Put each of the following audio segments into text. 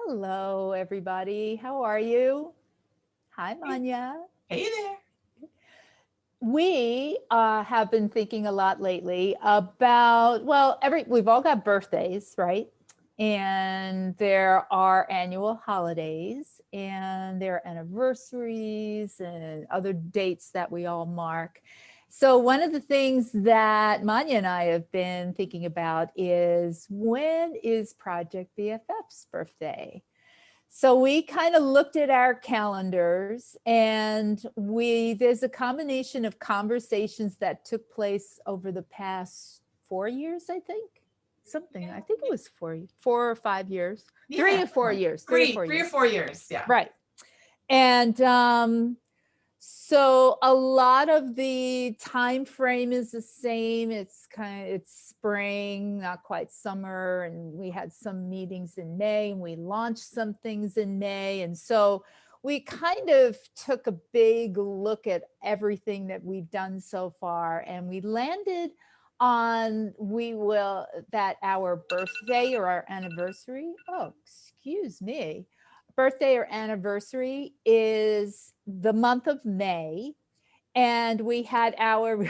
Hello, everybody. How are you? Hi, Hey, Manya. hey there. We have been thinking a lot lately about, well, we've all got birthdays, right? And there are annual holidays and there are anniversaries and other dates that we all mark. So one of the things that Manya and I have been thinking about is, when is Project BFF's birthday? So we kind of looked at our calendars, and there's a combination of conversations that took place over the past 4 years, I think. Something. I think it was 4 or 5 years. Three Yeah, or four like years. Three or three, four three or years. 4 years. Yeah. Right. And so a lot of the time frame is the same. It's spring, not quite summer, and we had some meetings in May and we launched some things in May. And so we kind of took a big look at everything that we've done so far, and we landed on that our birthday or our anniversary. Oh, excuse me, birthday or anniversary is the month of May. And we had our,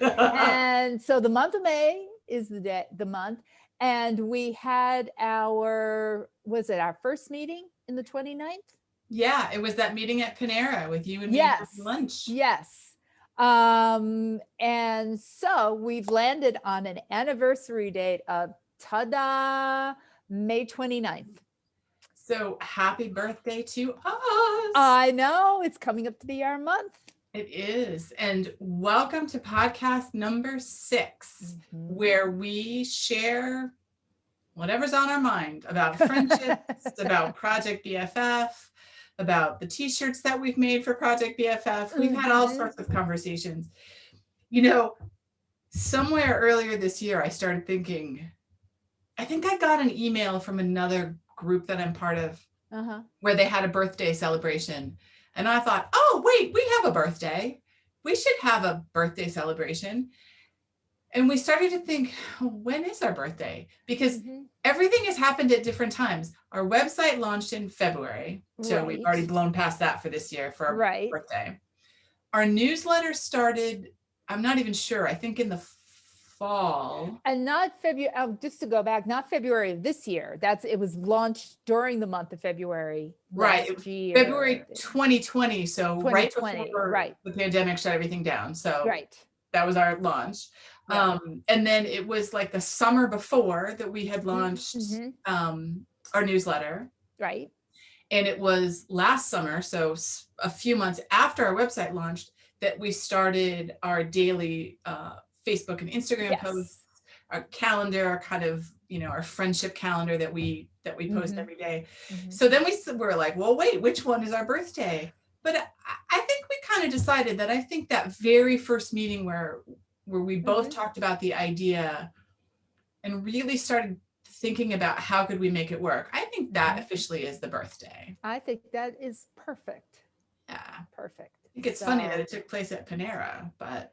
and so the month of May is the month. And we had was it our first meeting in the 29th? Yeah, it was that meeting at Panera with you and me having Yes, lunch. yes. And so we've landed on an anniversary date of, ta-da, May 29th. So happy birthday to us. I know, it's coming up to be our month. It is. And welcome to podcast number 6, Mhm. where we share whatever's on our mind about friendships, about Project BFF, about the t-shirts that we've made for Project BFF. We've had all Mhm. sorts of conversations. You know, somewhere earlier this year, I started thinking, I think I got an email from another group that I'm part of Uh-huh. where they had a birthday celebration. And I thought, oh, wait, we have a birthday. We should have a birthday celebration. And we started to think, when is our birthday? Because Mhm. everything has happened at different times. Our website launched in February. So we've Right. already blown past that for this year for our Right. birthday. Our newsletter started, I'm not even sure, I think in the fall. And not February, just to go back, not February of this year. It was launched during the month of February Right. last February year. 2020. So right 2020. before Right. the pandemic shut everything down. So Right. that was our launch. Yeah. And then it was like the summer before that we had launched Mm-hmm. our newsletter. Right. And it was last summer, so a few months after our website launched, that we started our daily Facebook and Instagram posts, Yes. our calendar, our kind of, our friendship calendar that we post Mm-hmm. every day. Mm-hmm. So then we were like, well, wait, which one is our birthday? But I think we kind of decided that I think that very first meeting where we both Mm-hmm. talked about the idea and really started thinking about how could we make it work, I think that Mm-hmm. officially is the birthday. I think that is perfect. Yeah. I Perfect. think it's funny that So, it took place at Panera, but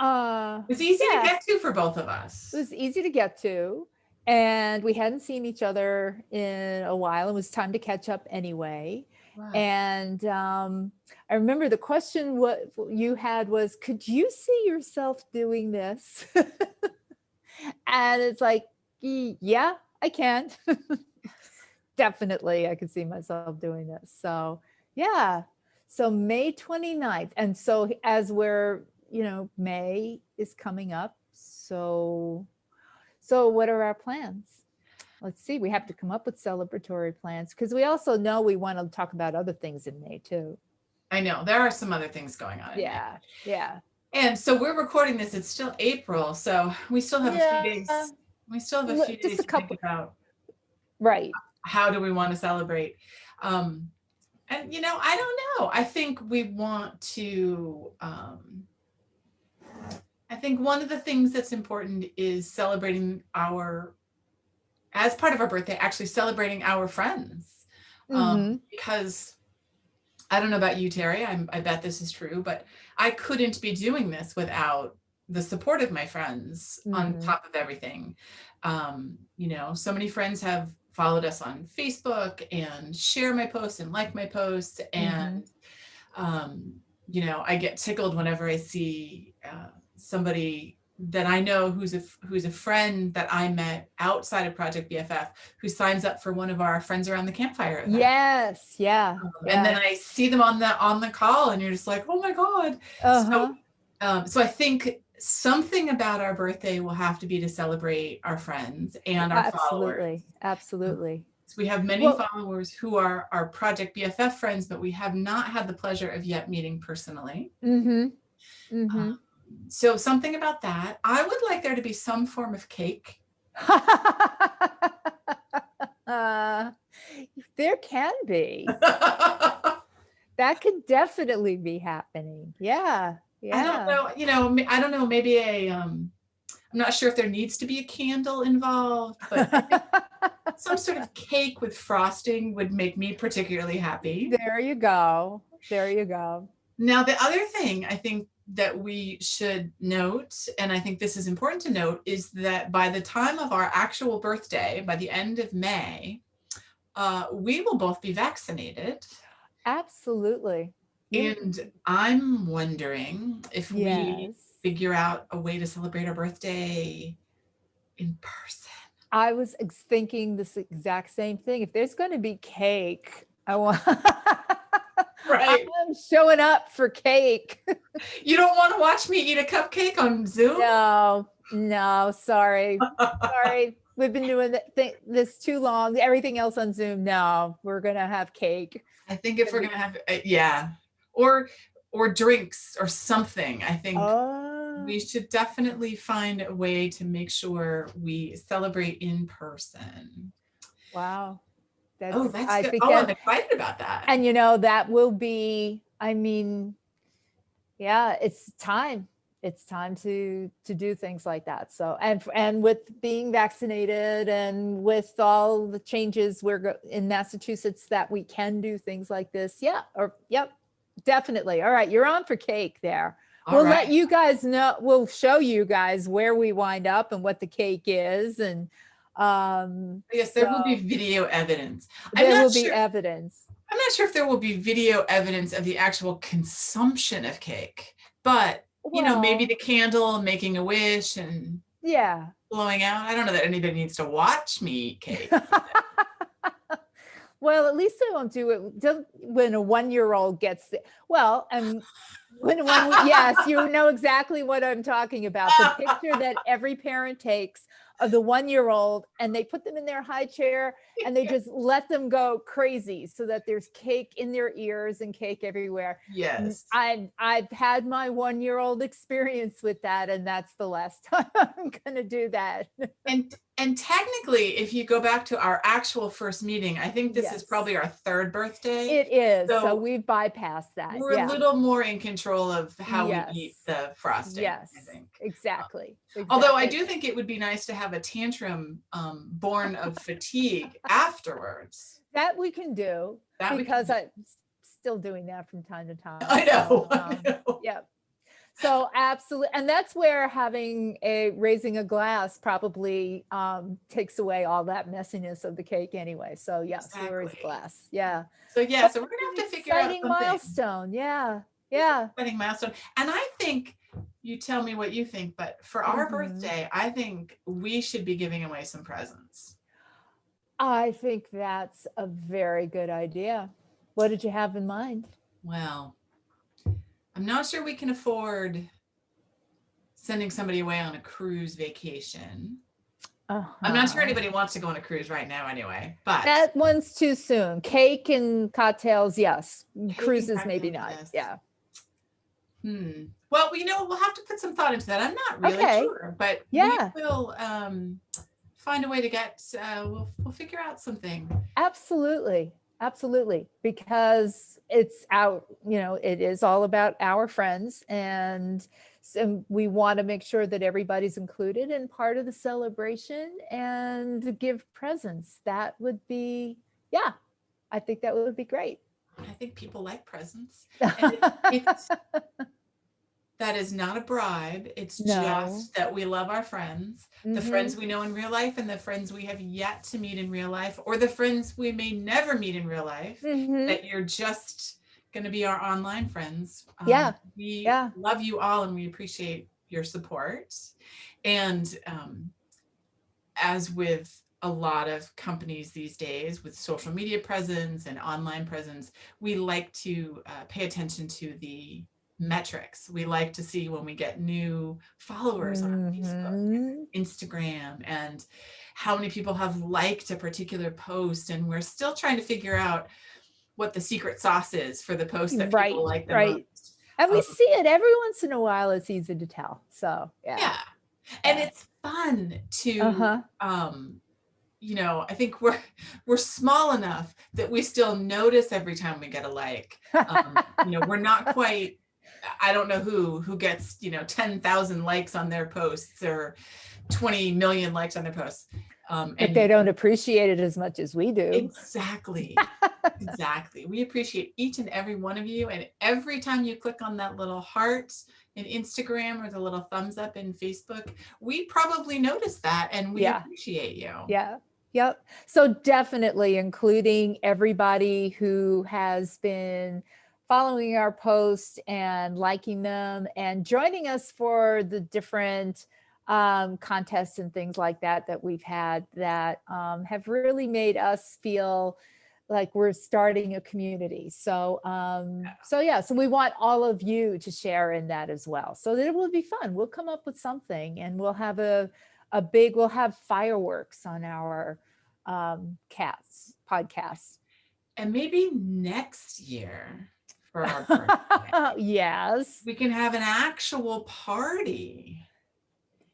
uh, it was easy to yeah, get to for both of it us. was easy to get to, and we hadn't seen each other in a while. It was time to catch up anyway. Right. And I remember the question what you had was, could you see yourself doing this? And it's like, yeah, I can. Definitely, I could see myself doing this. So, yeah. So May 29th. And so as May is coming up. So what are our plans? Let's see. We have to come up with celebratory plans, because we also know we want to talk about other things in May too. I know there are some other things going on in May. Yeah. Yeah. And so we're recording this, it's still April, so we still have a few Yeah. days. We still have a few Just days a to think couple. about Right. how do we want to celebrate. And I don't know. I think we want to I think one of the things that's important is celebrating as part of our birthday, actually celebrating our friends. Mm-hmm. Because I don't know about you, Terry, I bet this is true, but I couldn't be doing this without the support of my friends on Mm-hmm. top of everything. So many friends have followed us on Facebook and share my posts and like my posts. And, you know, I get tickled whenever I see somebody that I know who's a friend that I met outside of Project BFF who signs up for one of our Friends Around the Campfire events. Yes. Yeah. And then I see them on the call, and you're just like, oh my God. So I think something about our birthday will have to be to celebrate our friends and our followers. Absolutely. So we have many followers who are our Project BFF friends, but we have not had the pleasure of yet meeting personally. So something about that. I would like there to be some form of cake. There can be. That could definitely be happening. Yeah. I don't know, you know, I don't know, maybe I'm not sure if there needs to be a candle involved, but I think some sort of cake with frosting would make me particularly happy. There you go. There you go. Now, the other thing I think that we should note, and I think this is important to note, is that by the time of our actual birthday, by the end of May, we will both be vaccinated. Absolutely. And I'm wondering if we figure out a way to celebrate our birthday in person. I was thinking this exact same thing. If there's going to be cake, I want. Right. I'm showing up for cake. You don't want to watch me eat a cupcake on Zoom? No, sorry. Sorry. We've been doing this too long. Everything else on Zoom. No, we're going to have cake. I think if we're going to have, or drinks or something, I think we should definitely find a way to make sure we celebrate in person. Wow. That's good. I'm excited about that. And you know, that will be, I mean, yeah, it's time. It's time to do things like that. So, and with being vaccinated and with all the changes in Massachusetts that we can do things like this. Yep, definitely. All right, you're on for cake there. We'll let you guys know. We'll show you guys where we wind up and what the cake is. And yes, there will be video evidence. There will be evidence. I'm not sure if there will be video evidence of the actual consumption of cake, but you know, maybe the candle making a wish and blowing out. I don't know that anybody needs to watch me eat cake. Well, at least I won't do it when a 1-year-old gets it. Well, and yes, you know exactly what I'm talking about. The picture that every parent takes of the 1-year-old, and they put them in their high chair and they just let them go crazy so that there's cake in their ears and cake everywhere. Yes. I've had my 1-year-old experience with that, and that's the last time I'm going to do that. And technically, if you go back to our actual first meeting, I think this is probably our 3rd birthday. It is. So we've bypassed that. We're a little more in control of how we eat the frosting. Yes, I think. Exactly. Although I do think it would be nice to have a tantrum born of fatigue afterwards. That we can do, because I'm still doing that from time to time. I know. Yeah. So absolutely. And that's where raising a glass probably takes away all that messiness of the cake anyway. So yes, we raise a glass. Yeah. So we're going to have to figure out something. Milestone. Yeah. Exciting milestone. And I think, you tell me what you think, but for our birthday, I think we should be giving away some presents. I think that's a very good idea. What did you have in mind? Well, I'm not sure we can afford sending somebody away on a cruise vacation. I'm not sure anybody wants to go on a cruise right now anyway, but that one's too soon. Cake and cocktails, yes. Cruises, maybe not. Yes. Well, we'll have to put some thought into that. I'm not really sure, but we will find a way to get, we'll figure out something. Absolutely. Because it's it is all about our friends, and so we want to make sure that everybody's included in part of the celebration and give presents. That would be, I think that would be great. I think people like presents. That is not a bribe. It's No. just that we love our friends, the friends we know in real life and the friends we have yet to meet in real life, or the friends we may never meet in real life, that you're just going to be our online friends. Yeah. We Yeah. love you all and we appreciate your support. And as with a lot of companies these days with social media presence and online presence, we like to pay attention to the metrics. We like to see when we get new followers on Facebook, Instagram, and how many people have liked a particular post. And we're still trying to figure out what the secret sauce is for the posts that people like the most. And we see it every once in a while. It's easy to tell. So yeah. And it's fun to you know, I think we're small enough that we still notice every time we get a like. You know, we're not quite, I don't know who gets, you know, 10,000 likes on their posts or 20 million likes on their posts. But they don't appreciate it as much as we do. Exactly. Exactly. We appreciate each and every one of you. And every time you click on that little heart in Instagram or the little thumbs up in Facebook, we probably notice that and we appreciate you. Yeah. Yep. So definitely including everybody who has been following our posts and liking them and joining us for the different contests and things like that we've had that have really made us feel like we're starting a community. So, so we want all of you to share in that as well. So that it will be fun. We'll come up with something and we'll have we'll have fireworks on our podcast. And maybe next year for our birthday, yes, we can have an actual party.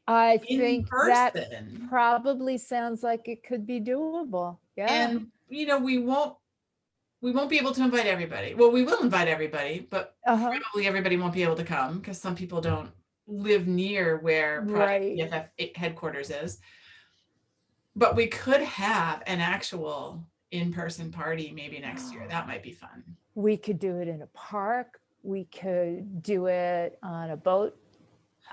I think that probably sounds like it could be doable. Yeah. And you know, we won't be able to invite everybody. Well, we will invite everybody, but probably everybody won't be able to come because some people don't live near where Project BFF headquarters is. But we could have an actual in-person party maybe next year. That might be fun. We could do it in a park. We could do it on a boat.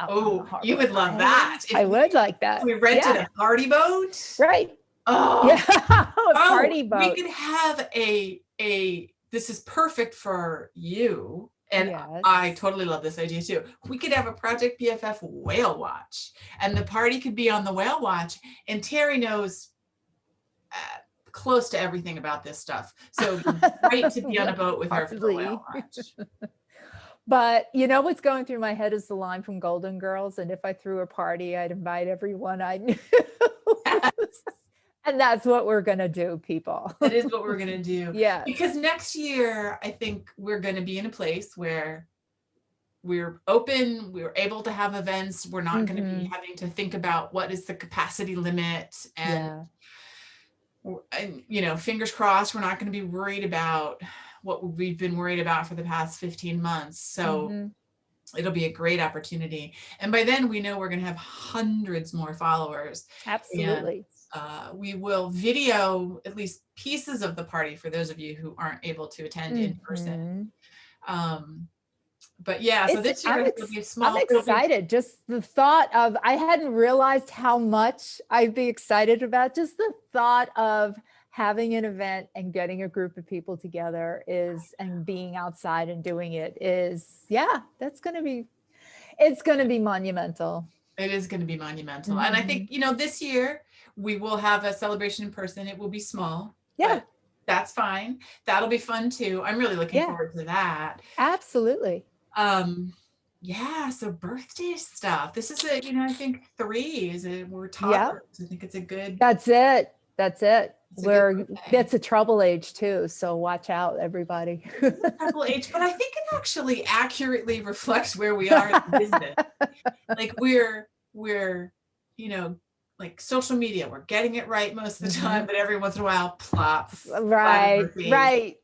Oh, you would love that. I would like that. We rented a party boat. Right. Oh, yeah. Party boat. We could have this is perfect for you. And I totally love this idea too. We could have a Project BFF whale watch and the party could be on the whale watch. And Terri knows close to everything about this stuff. So it'd be great to be on a boat with her for the whale watch. But you know what's going through my head is the line from Golden Girls. And if I threw a party, I'd invite everyone I knew. And that's what we're going to do, people. That is what we're going to do. Yeah. Because next year, I think we're going to be in a place where we're open, we're able to have events. We're not going to be having to think about what is the capacity limit. And, you know, fingers crossed, we're not going to be worried about what we've been worried about for the past 15 months. So it'll be a great opportunity. And by then we know we're going to have hundreds more followers. Absolutely. And, we will video at least pieces of the party for those of you who aren't able to attend in person. But yeah, so this year it'll be a small. I'm excited. Just the thought of, I hadn't realized how much I'd be excited about just the thought of having an event and getting a group of people together and being outside and doing it is, it's going to be monumental. It is going to be monumental. And I think, you know, this year we will have a celebration in person. It will be small. Yeah. That's fine. That'll be fun too. I'm really looking forward to that. Absolutely. So birthday stuff. This is I think 3 we're toddlers. I think it's a good. That's it. That's a trouble age too. So watch out, everybody. Trouble age, but I think it actually accurately reflects where we are in business. Like we're, like social media, we're getting it right most of the time, but every once in a while, plop. Right.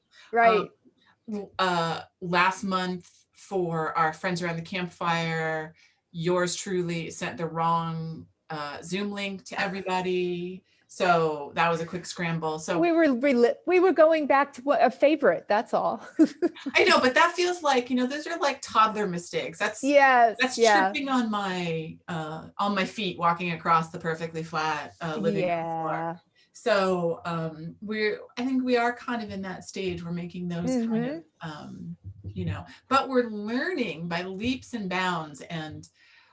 Last month for our friends around the campfire, yours truly sent the wrong Zoom link to everybody. So that was a quick scramble. So we were going back to a favorite. That's all. I know, but that feels like, those are like toddler mistakes. That's yeah. tripping on my feet walking across the perfectly flat living room floor. So I think we are kind of in that stage. We're making those kind of, but we're learning by leaps and bounds. And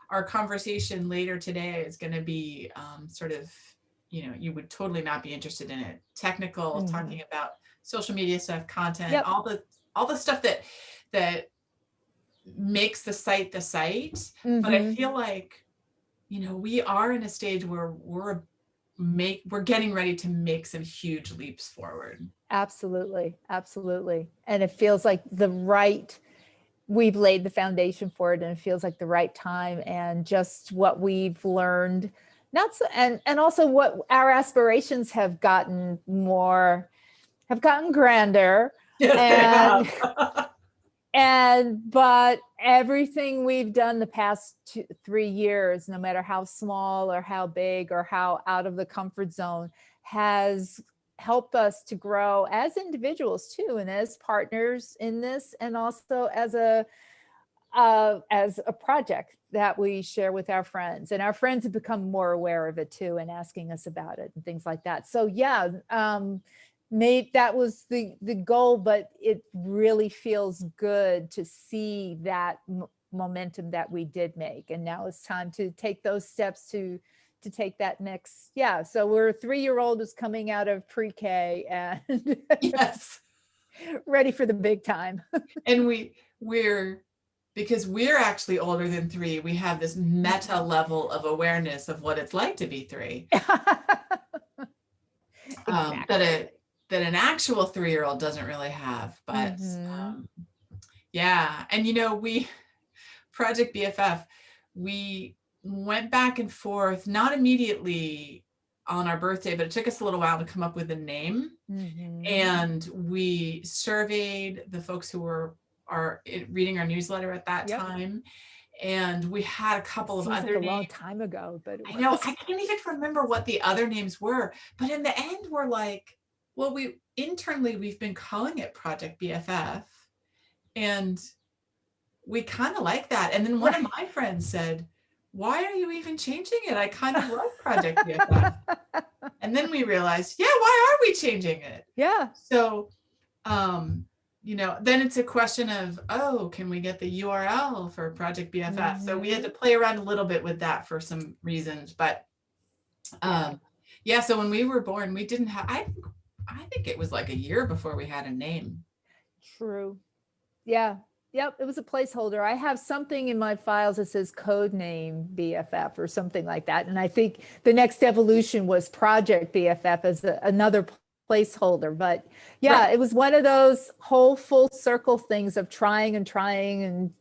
our conversation later today is going to be sort of, you would totally not be interested in it. Technical, talking about social media stuff, content, all the stuff that makes the site the site. But I feel like, we are in a stage where we're getting ready to make some huge leaps forward. Absolutely. And it feels like we've laid the foundation for it, and it feels like the right time, and just what we've learned, and also what our aspirations have gotten grander. Yes, But everything we've done the past 3 years, no matter how small or how big or how out of the comfort zone, has helped us to grow as individuals too, and as partners in this, and also as a project that we share with our friends, and our friends have become more aware of it too, and asking us about it and things like that. So yeah, that was the goal, but it really feels good to see that momentum that we did make, and now it's time to take those steps to take that next. Yeah, so we're 3-year-old is coming out of pre-K and yes, ready for the big time. And because we're actually older than 3, we have this meta level of awareness of what it's like to be 3. Exactly. That an actual 3-year-old doesn't really have. But yeah, and we Project BFF, we went back and forth, not immediately on our birthday, but it took us a little while to come up with a name. And we surveyed the folks who were reading our newsletter at that time. And we had a couple of other names. A long time ago, but I know, I can't even remember what the other names were. But in the end, we're like, well, we've been calling it Project BFF. And we kind of like that. And then one of my friends said, why are you even changing it? I kind of like Project BFF. And then we realized, why are we changing it? Yeah. So, then it's a question of, can we get the URL for Project BFF? So we had to play around a little bit with that for some reasons. But so when we were born, we didn't have, I think it was like a year before we had a name. True. Yeah. Yep. It was a placeholder. I have something in my files that says code name BFF or something like that. And I think the next evolution was Project BFF as another placeholder. But it was one of those whole full circle things of trying and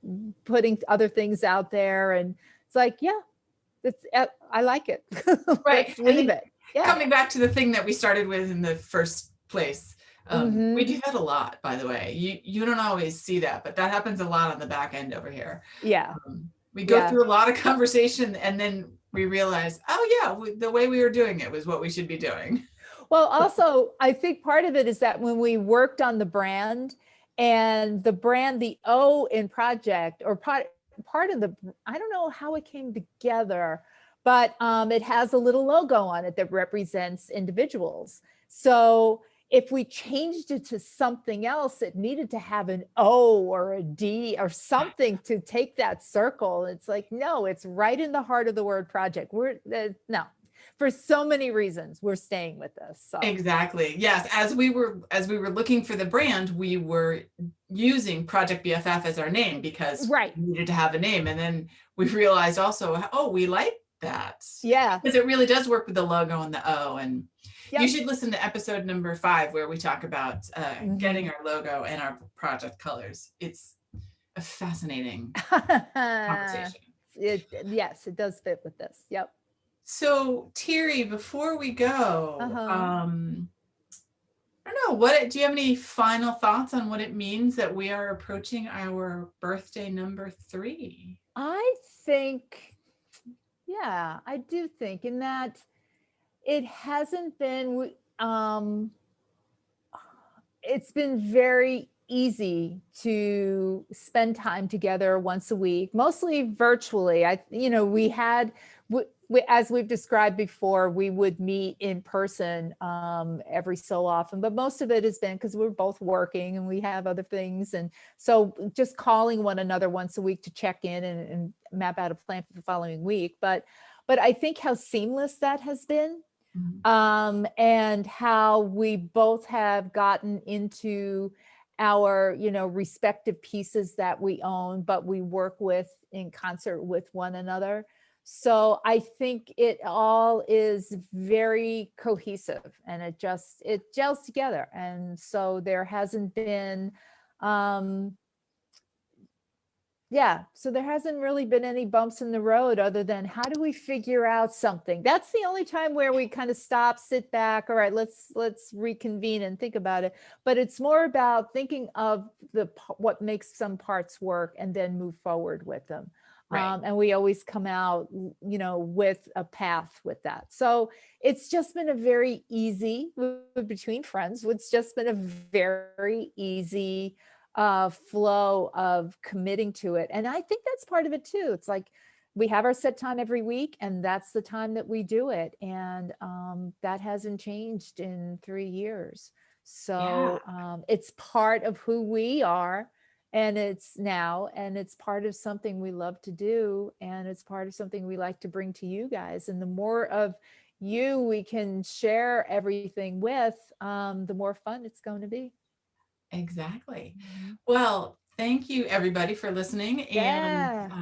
putting other things out there. And it's like, I like it. Right. Let's leave it. Yeah. Coming back to the thing that we started with in the first place. We do that a lot, by the way. You don't always see that, but that happens a lot on the back end over here. Yeah. We go through a lot of conversation, and then we realize, the way we were doing it was what we should be doing. Well, also, I think part of it is that when we worked on the brand, the O in project, or part of the, I don't know how it came together, but it has a little logo on it that represents individuals. So if we changed it to something else, it needed to have an O or a D or something to take that circle. It's like, no, it's right in the heart of the word project. No, for so many reasons, we're staying with this. So. Exactly. Yes. As we were looking for the brand, we were using Project BFF as our name because we needed to have a name. And then we realized also, we like that. Yeah. Because it really does work with the logo and the O. And you should listen to episode number 5, where we talk about getting our logo and our project colors. It's a fascinating conversation. Yes, it does fit with this. Yep. So Terri, before we go, I don't know, do you have any final thoughts on what it means that we are approaching our birthday number 3? I think, I do think in that It hasn't been, it's been very easy to spend time together once a week, mostly virtually. We had, as we've described before, we would meet in person every so often, but most of it has been because we're both working and we have other things. And so just calling one another once a week to check in and map out a plan for the following week. But I think how seamless that has been, and how we both have gotten into our, respective pieces that we own, but we work with in concert with one another. So I think it all is very cohesive, and it gels together. And so there hasn't been, so there hasn't really been any bumps in the road other than how do we figure out something? That's the only time where we kind of stop, sit back. All right, let's reconvene and think about it. But it's more about thinking of what makes some parts work and then move forward with them. Right. And we always come out, with a path with that. So it's just been a very easy, between friends, it's just been a very easy flow of committing to it. And I think that's part of it too. It's like we have our set time every week, and that's the time that we do it. And that hasn't changed in 3 years. So it's part of who we are. And it's part of something we love to do. And it's part of something we like to bring to you guys. And the more of you we can share everything with, the more fun it's going to be. Exactly. Well, thank you everybody for listening, and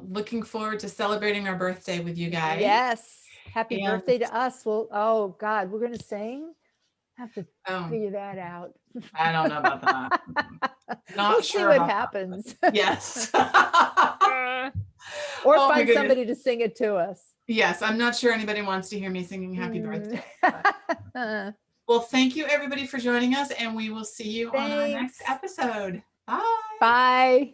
looking forward to celebrating our birthday with you guys. Yes. Happy And birthday to us. Well, oh God, we're going to sing. Have to figure that out. I don't know about that. Not We'll sure see what about happens. that. Yes. Or Oh, find somebody to sing it to us. Yes, I'm not sure anybody wants to hear me singing happy birthday. Well, thank you everybody for joining us, and we will see you on our next episode. Bye. Bye.